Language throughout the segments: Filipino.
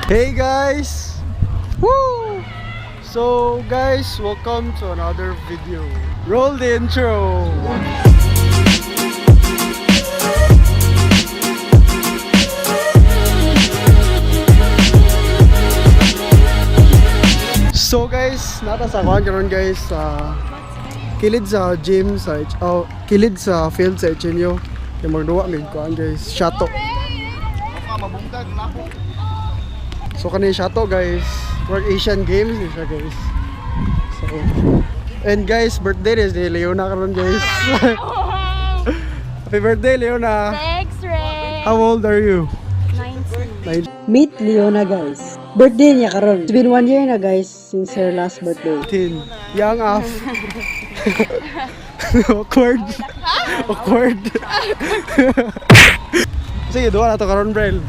Hey guys! Woo! So guys, welcome to another video. Roll the intro! So guys, nata sa kuhan karon guys sa kilid sa gym sa kilid sa field sa Echenyo. Kay magduwa mig kuhan guys, shato. So kanina shato guys, work Asian Games ni siya guys. So and guys, birthday is ni Leona karon guys. Happy birthday Leona. Thanks, Ray. How old are you? 19. Meet Leona guys. Birthday niya karon. It's been 1 year na guys since her last birthday. 18. Young off. Awkward. Awkward. Sige, duwa na to karon Brel.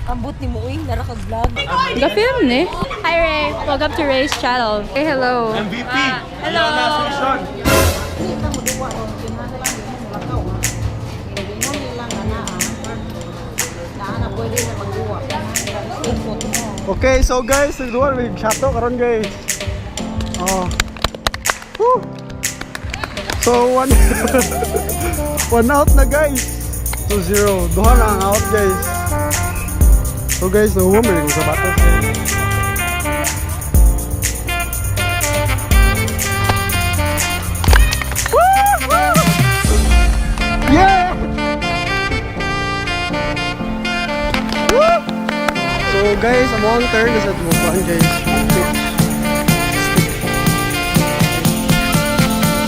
Ambot ni Muing, nara ka vlog. Ga-film ni? Hi, Ray. Welcome to Ray's channel. Say hello. MVP. Hello. Okay, so guys, nagduwa may shato karon guys. Oh. Woo. So one one out na guys. 2-0. Duha na ang out guys. So guys, nahuwa mo rin sa batas. Yeah! Woo! So guys, I'm on turn is at Mupan guys.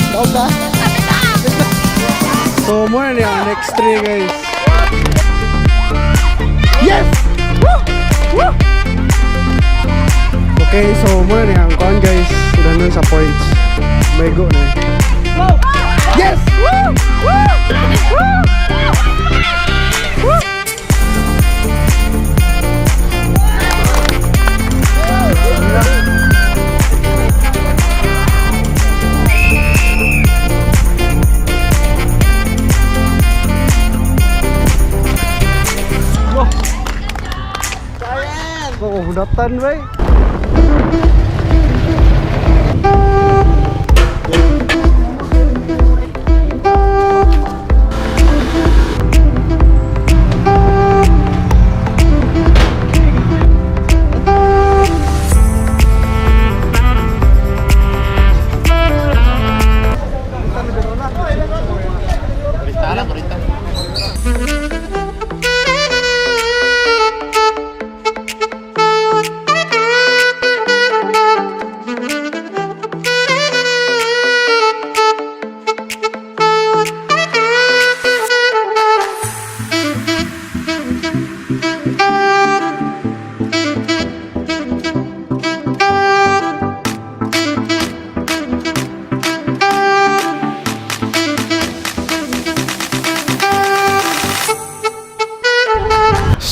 Down ka? So muna niya ang next 3 guys. Yes! Woo! Woo! Okay, so muna niya ang kuhan guys. Sudah nun sa points. May go na. Yes! Woo! Woo! Woo! Woo! Oh, datan bay.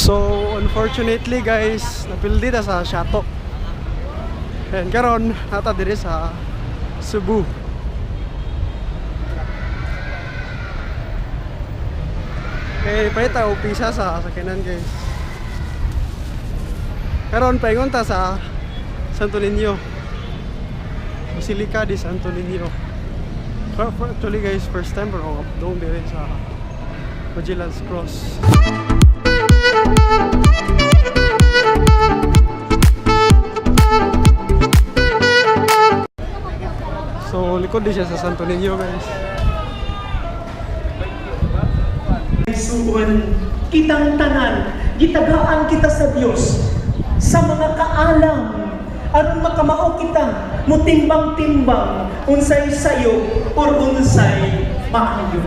So unfortunately guys, napildi na sa shato. And karon nata diri sa Cebu. Okay, paita og pisa sa sakinan guys. Karon paingon ta sa Santo Niño. Basilica di Santo Niño. Actually guys, first time pero doon diri sa Magellan's Cross. So likod din siya sa Santo Niño guys. Suon kitang tanan, gitagaan kita sa Dios sa mga kaalam aron makamao kita mutimbang-timbang unsay sayo or unsay maayo.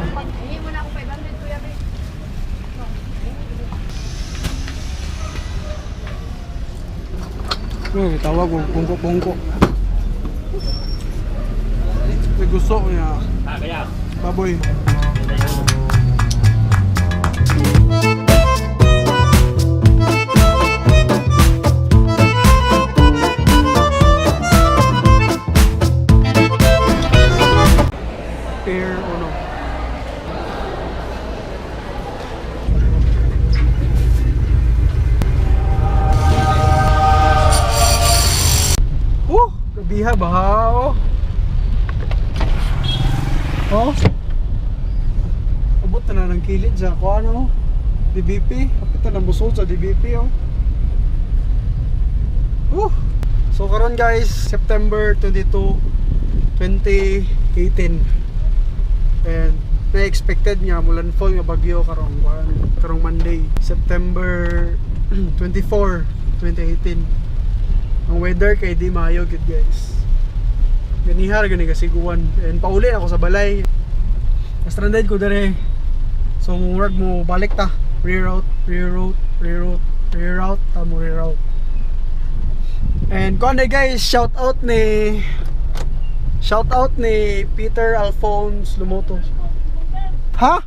Tawag ko pungko-pungko. May gusto niya. Baboy. Pear o no? biha baha oh. Oh. Abot na ng kilid sa ko ano. DBP, kapit na busog sa DBP oh. So karon guys, September 22, 2018. And na-expected nga mulanfall nga bagyo karong Monday, September 24, 2018. Ang weather kay di maayo gid guys. Ganihar gani kasiguan. And pauli ako sa balay. Stranded ko dere. So murag mo balik ta. Reroute ta mo reroute. And kuan guys, shout out ni Peter Alphonse Lumoto. Ha?